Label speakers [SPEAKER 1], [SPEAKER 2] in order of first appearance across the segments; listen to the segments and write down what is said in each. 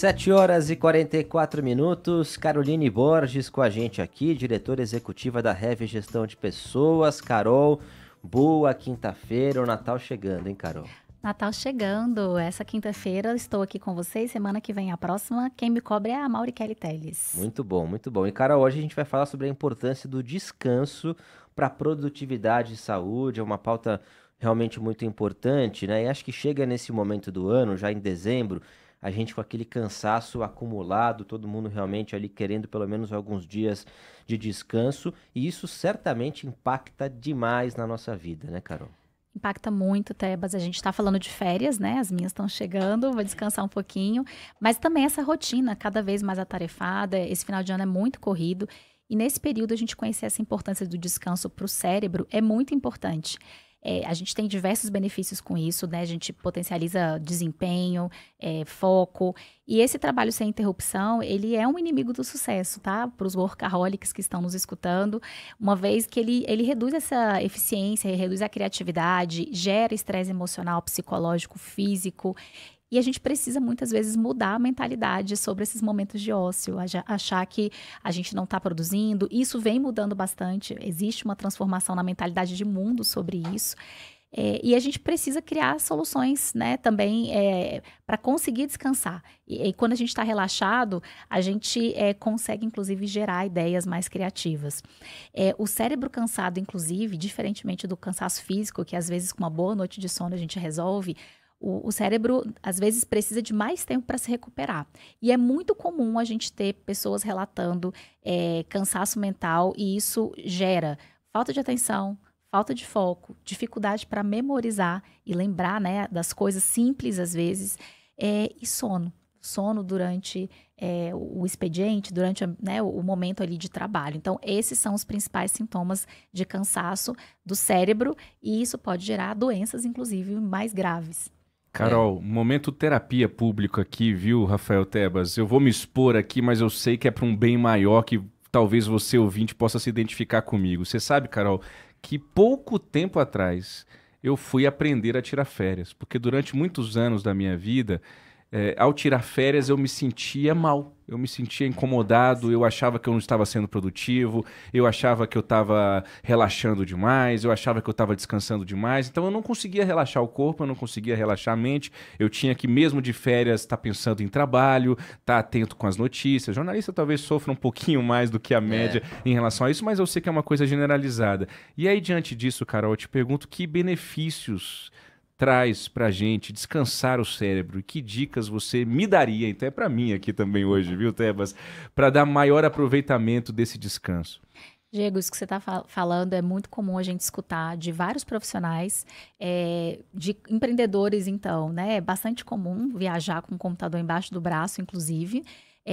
[SPEAKER 1] 7h44, Caroline Borges com a gente aqui, diretora executiva da Heavy Gestão de Pessoas. Carol, boa quinta-feira, o Natal chegando, hein, Carol?
[SPEAKER 2] Natal chegando, essa quinta-feira estou aqui com vocês, semana que vem a próxima, quem me cobre é a Mauri Kelly Telles.
[SPEAKER 1] Muito bom, muito bom. E Carol, hoje a gente vai falar sobre a importância do descanso para produtividade e saúde, é uma pauta realmente muito importante, né? E acho que chega nesse momento do ano, já em dezembro, a gente com aquele cansaço acumulado, todo mundo realmente ali querendo pelo menos alguns dias de descanso, e isso certamente impacta demais na nossa vida, né, Carol?
[SPEAKER 2] Impacta muito, Tebas. A gente está falando de férias, né? As minhas estão chegando, vou descansar um pouquinho. Mas também essa rotina cada vez mais atarefada. Esse final de ano é muito corrido. E nesse período a gente conhecer essa importância do descanso para o cérebro é muito importante. A gente tem diversos benefícios com isso, né? A gente potencializa desempenho, foco. E esse trabalho sem interrupção, ele é um inimigo do sucesso, tá? Para os workaholics que estão nos escutando, uma vez que ele reduz essa eficiência, reduz a criatividade, gera estresse emocional, psicológico, físico. E a gente precisa, muitas vezes, mudar a mentalidade sobre esses momentos de ócio, achar que a gente não está produzindo. Isso vem mudando bastante, existe uma transformação na mentalidade de mundo sobre isso. E a gente precisa criar soluções, né, também para conseguir descansar. E quando a gente está relaxado, a gente consegue, inclusive, gerar ideias mais criativas. O cérebro cansado, inclusive, diferentemente do cansaço físico, que às vezes com uma boa noite de sono a gente resolve, o cérebro, às vezes, precisa de mais tempo para se recuperar. E é muito comum a gente ter pessoas relatando cansaço mental e isso gera falta de atenção, falta de foco, dificuldade para memorizar e lembrar, né, das coisas simples, às vezes, e sono. Sono durante o expediente, durante o momento ali de trabalho. Então, esses são os principais sintomas de cansaço do cérebro e isso pode gerar doenças, inclusive, mais graves.
[SPEAKER 3] Carol, momento terapia público aqui, viu, Rafael Tebas? Eu vou me expor aqui, mas eu sei que é para um bem maior que talvez você, ouvinte, possa se identificar comigo. Você sabe, Carol, que pouco tempo atrás eu fui aprender a tirar férias, porque durante muitos anos da minha vida, ao tirar férias eu me sentia mal, eu me sentia incomodado, eu achava que eu não estava sendo produtivo, eu achava que eu estava relaxando demais, eu achava que eu estava descansando demais, então eu não conseguia relaxar o corpo, eu não conseguia relaxar a mente, eu tinha que mesmo de férias estar pensando em trabalho, estar atento com as notícias. Jornalista talvez sofra um pouquinho mais do que a média em relação a isso, mas eu sei que é uma coisa generalizada. E aí, diante disso, Carol, eu te pergunto que benefícios traz pra gente descansar o cérebro e que dicas você me daria, então é pra mim aqui também hoje, viu, Tebas, para dar maior aproveitamento desse descanso?
[SPEAKER 2] Diego, isso que você está falando é muito comum a gente escutar de vários profissionais, de empreendedores, então, né? É bastante comum viajar com o computador embaixo do braço, inclusive.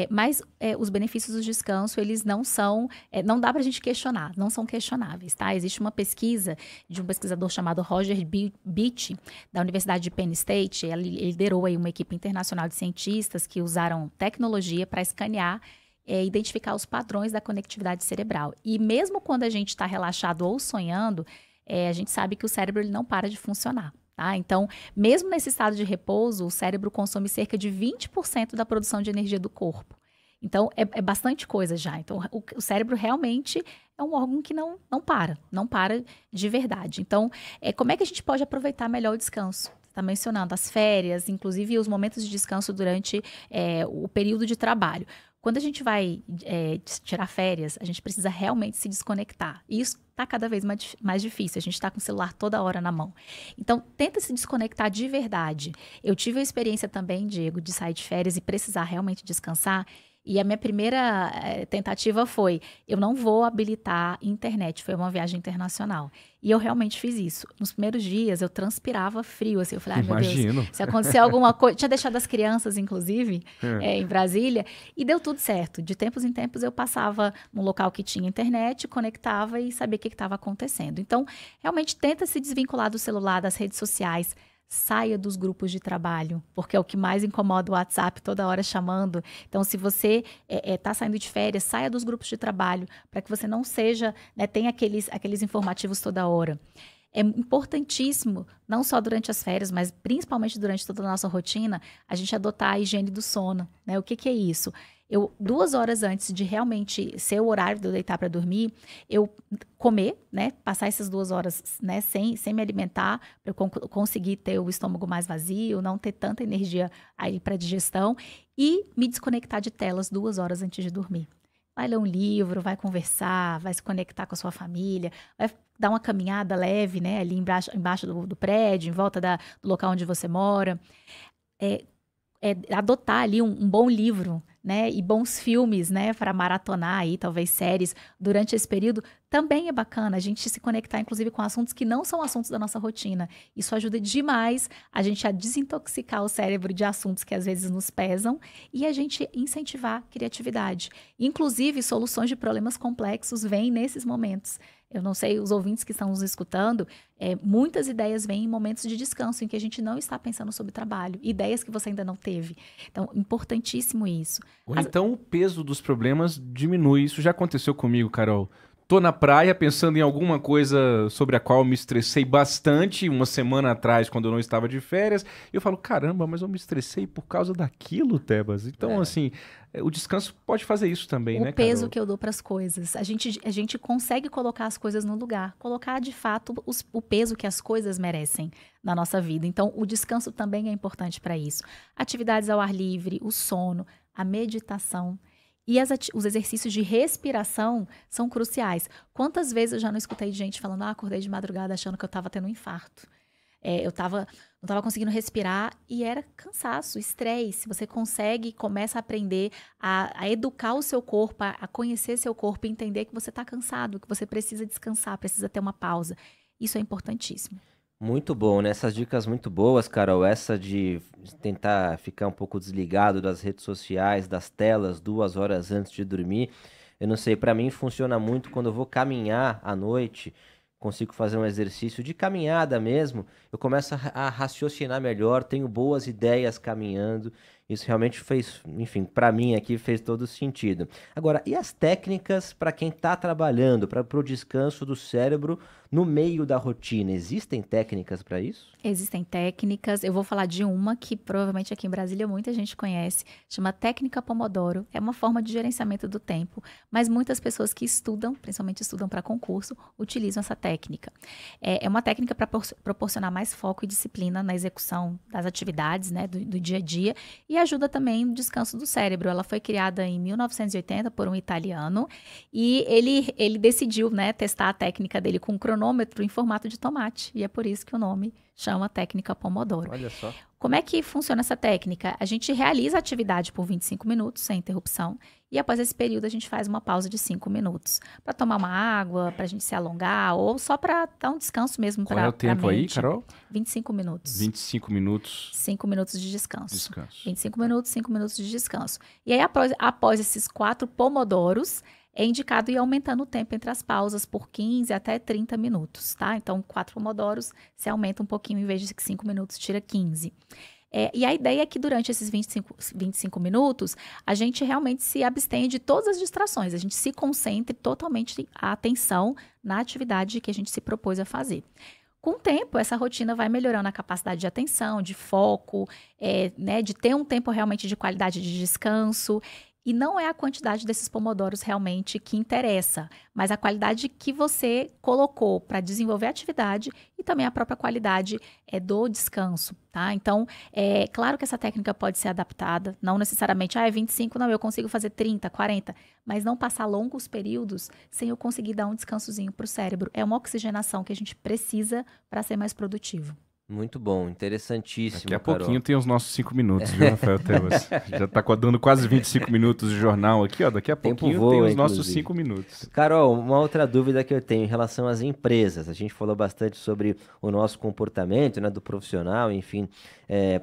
[SPEAKER 2] Mas os benefícios do descanso, eles não são, não dá para a gente questionar, não são questionáveis, tá? Existe uma pesquisa de um pesquisador chamado Roger Beatty, da Universidade de Penn State. Ele liderou aí uma equipe internacional de cientistas que usaram tecnologia para escanear identificar os padrões da conectividade cerebral. E mesmo quando a gente está relaxado ou sonhando, a gente sabe que o cérebro ele não para de funcionar. Tá? Então, mesmo nesse estado de repouso, o cérebro consome cerca de 20% da produção de energia do corpo. Então, é bastante coisa já. Então, o cérebro realmente é um órgão que não para de verdade. Então, como é que a gente pode aproveitar melhor o descanso? Você está mencionando as férias, inclusive os momentos de descanso durante o período de trabalho. Quando a gente vai tirar férias, a gente precisa realmente se desconectar. E isso está cada vez mais difícil. A gente está com o celular toda hora na mão. Então, tenta se desconectar de verdade. Eu tive a experiência também, Diego, de sair de férias e precisar realmente descansar. E a minha primeira tentativa foi, eu não vou habilitar internet, foi uma viagem internacional. E eu realmente fiz isso. Nos primeiros dias, eu transpirava frio, assim, eu falei, ai meu Deus, se acontecer alguma coisa... Tinha deixado as crianças, inclusive, em Brasília, e deu tudo certo. De tempos em tempos, eu passava num local que tinha internet, conectava e sabia o que estava acontecendo. Então, realmente, tenta se desvincular do celular, das redes sociais. Saia dos grupos de trabalho, porque é o que mais incomoda o WhatsApp toda hora chamando. Então, se você está saindo de férias, saia dos grupos de trabalho, para que você não seja, né, tenha aqueles informativos toda hora. é importantíssimo, não só durante as férias, mas principalmente durante toda a nossa rotina, a gente adotar a higiene do sono, né? O que é isso? 2 horas antes de realmente ser o horário de eu deitar para dormir, eu comer, né? Passar essas 2 horas, né? Sem me alimentar, para eu conseguir ter o estômago mais vazio, não ter tanta energia aí para digestão e me desconectar de telas 2 horas antes de dormir. Vai ler um livro, vai conversar, vai se conectar com a sua família, vai dar uma caminhada leve, né? Ali embaixo do prédio, em volta do local onde você mora. Adotar ali um bom livro, né, e bons filmes, né, para maratonar aí, talvez séries, durante esse período, também é bacana a gente se conectar, inclusive, com assuntos que não são assuntos da nossa rotina. Isso ajuda demais a gente a desintoxicar o cérebro de assuntos que às vezes nos pesam e a gente incentivar a criatividade. Inclusive, soluções de problemas complexos vêm nesses momentos. Eu não sei, os ouvintes que estão nos escutando, muitas ideias vêm em momentos de descanso, em que a gente não está pensando sobre trabalho, ideias que você ainda não teve. Então, importantíssimo isso.
[SPEAKER 3] Ou então o peso dos problemas diminui. Isso já aconteceu comigo, Carol. Tô na praia pensando em alguma coisa sobre a qual eu me estressei bastante uma semana atrás, quando eu não estava de férias. E eu falo, caramba, mas eu me estressei por causa daquilo, Tebas. Então, assim, o descanso pode fazer isso também, né, Carol?
[SPEAKER 2] O peso que eu dou para as coisas. A gente consegue colocar as coisas no lugar. Colocar, de fato, o peso que as coisas merecem na nossa vida. Então, o descanso também é importante para isso. Atividades ao ar livre, o sono, a meditação. E os exercícios de respiração são cruciais. Quantas vezes eu já não escutei gente falando, acordei de madrugada achando que eu estava tendo um infarto. Eu não estava conseguindo respirar e era cansaço, estresse. Você começa a aprender a educar o seu corpo, a conhecer seu corpo e entender que você está cansado, que você precisa descansar, precisa ter uma pausa. Isso é importantíssimo.
[SPEAKER 1] Muito bom, né? Essas dicas muito boas, Carol. Essa de tentar ficar um pouco desligado das redes sociais, das telas, 2 horas antes de dormir. Eu não sei, para mim funciona muito quando eu vou caminhar à noite, consigo fazer um exercício de caminhada mesmo, eu começo a raciocinar melhor, tenho boas ideias caminhando. Isso realmente fez, enfim, para mim aqui fez todo sentido. Agora, e as técnicas para quem está trabalhando, para o descanso do cérebro no meio da rotina? Existem técnicas para isso?
[SPEAKER 2] Existem técnicas. Eu vou falar de uma que provavelmente aqui em Brasília muita gente conhece, chama técnica Pomodoro. É uma forma de gerenciamento do tempo, mas muitas pessoas que estudam, principalmente estudam para concurso, utilizam essa técnica. É uma técnica para proporcionar mais foco e disciplina na execução das atividades, né, do dia a dia, e ajuda também no descanso do cérebro. Ela foi criada em 1980 por um italiano e ele decidiu, né, testar a técnica dele com um cronômetro em formato de tomate. E é por isso que o nome chama técnica Pomodoro.
[SPEAKER 1] Olha só.
[SPEAKER 2] Como é que funciona essa técnica? A gente realiza a atividade por 25 minutos, sem interrupção, e após esse período a gente faz uma pausa de 5 minutos para tomar uma água, para a gente se alongar, ou só para dar um descanso mesmo para a mente.
[SPEAKER 3] Qual é o tempo aí, Carol?
[SPEAKER 2] 25 minutos.
[SPEAKER 3] 25 minutos.
[SPEAKER 2] 5 minutos de descanso. 25 minutos, 5 minutos de descanso. E aí, após esses 4 pomodoros, é indicado ir aumentando o tempo entre as pausas por 15 até 30 minutos, tá? Então, 4 pomodoros, você aumenta um pouquinho, em vez de 5 minutos, tira 15. E a ideia é que durante esses 25 minutos, a gente realmente se abstenha de todas as distrações, a gente se concentre totalmente a atenção na atividade que a gente se propôs a fazer. Com o tempo, essa rotina vai melhorando a capacidade de atenção, de foco, né, de ter um tempo realmente de qualidade de descanso. E não é a quantidade desses pomodoros realmente que interessa, mas a qualidade que você colocou para desenvolver a atividade e também a própria qualidade do descanso, tá? Então, é claro que essa técnica pode ser adaptada, não necessariamente, 25, não, eu consigo fazer 30, 40, mas não passar longos períodos sem eu conseguir dar um descansozinho para o cérebro. É uma oxigenação que a gente precisa para ser mais produtivo.
[SPEAKER 1] Muito bom, interessantíssimo,
[SPEAKER 3] Daqui a
[SPEAKER 1] Carol.
[SPEAKER 3] pouquinho tem os nossos 5 minutos, viu, Rafael Tebas? Já tá dando quase 25 minutos de jornal aqui, ó. Daqui a pouquinho
[SPEAKER 1] voa,
[SPEAKER 3] tem os nossos
[SPEAKER 1] inclusive.
[SPEAKER 3] 5 minutos.
[SPEAKER 1] Carol, uma outra dúvida que eu tenho em relação às empresas. A gente falou bastante sobre o nosso comportamento, né, do profissional, enfim,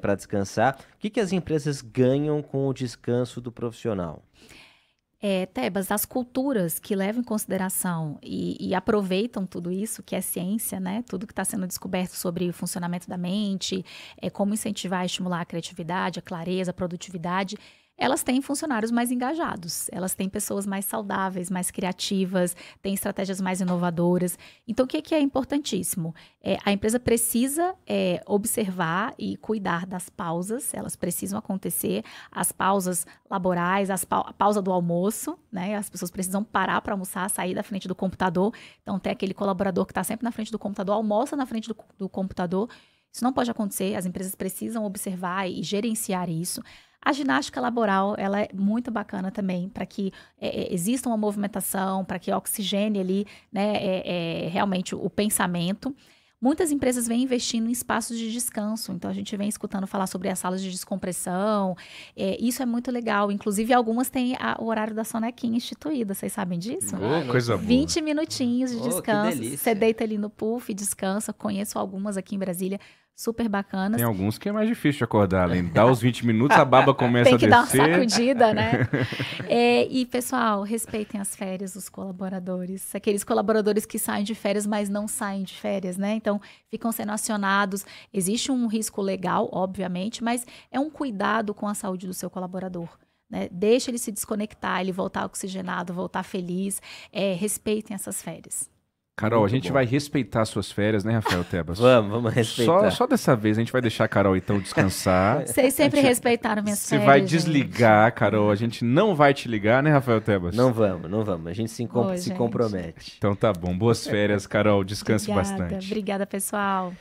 [SPEAKER 1] para descansar. O que as empresas ganham com o descanso do profissional?
[SPEAKER 2] Tebas, as culturas que levam em consideração e aproveitam tudo isso, que é ciência, né? Tudo que está sendo descoberto sobre o funcionamento da mente, como incentivar e estimular a criatividade, a clareza, a produtividade, elas têm funcionários mais engajados, elas têm pessoas mais saudáveis, mais criativas, têm estratégias mais inovadoras. Então, o que é importantíssimo? A empresa precisa observar e cuidar das pausas, elas precisam acontecer, as pausas laborais, a pausa do almoço, né? As pessoas precisam parar para almoçar, sair da frente do computador. Então, tem aquele colaborador que está sempre na frente do computador, almoça na frente do computador. Isso não pode acontecer, as empresas precisam observar e gerenciar isso. A ginástica laboral, ela é muito bacana também, para que exista uma movimentação, para que oxigene ali, né, realmente o pensamento. Muitas empresas vêm investindo em espaços de descanso, então a gente vem escutando falar sobre as salas de descompressão, isso é muito legal. Inclusive, algumas têm o horário da sonequinha instituída, vocês sabem disso?
[SPEAKER 3] Coisa boa.
[SPEAKER 2] 20 minutinhos de descanso,
[SPEAKER 1] que delícia.
[SPEAKER 2] você deita ali no puff, descansa. Conheço algumas aqui em Brasília, super bacanas.
[SPEAKER 3] Tem alguns que é mais difícil de acordar, além de dar os 20 minutos, a baba começa a descer.
[SPEAKER 2] Tem que dar uma sacudida, né? E, pessoal, respeitem as férias dos colaboradores. Aqueles colaboradores que saem de férias, mas não saem de férias, né? Então, ficam sendo acionados. Existe um risco legal, obviamente, mas é um cuidado com a saúde do seu colaborador. Né? Deixa ele se desconectar, ele voltar oxigenado, voltar feliz. Respeitem essas férias.
[SPEAKER 3] Carol,
[SPEAKER 1] Muito
[SPEAKER 3] a gente
[SPEAKER 1] bom.
[SPEAKER 3] vai respeitar suas férias, né, Rafael Tebas?
[SPEAKER 1] Vamos respeitar.
[SPEAKER 3] Só dessa vez a gente vai deixar a Carol, então, descansar.
[SPEAKER 2] Vocês sempre respeitaram minhas
[SPEAKER 3] Você
[SPEAKER 2] férias,
[SPEAKER 3] vai
[SPEAKER 2] gente.
[SPEAKER 3] desligar, Carol. A gente não vai te ligar, né, Rafael Tebas?
[SPEAKER 1] Não vamos. A gente se
[SPEAKER 2] Ô,
[SPEAKER 1] se
[SPEAKER 2] gente.
[SPEAKER 1] compromete.
[SPEAKER 3] Então tá bom. Boas férias, Carol. Descanse
[SPEAKER 2] Obrigada,
[SPEAKER 3] bastante.
[SPEAKER 2] obrigada, pessoal.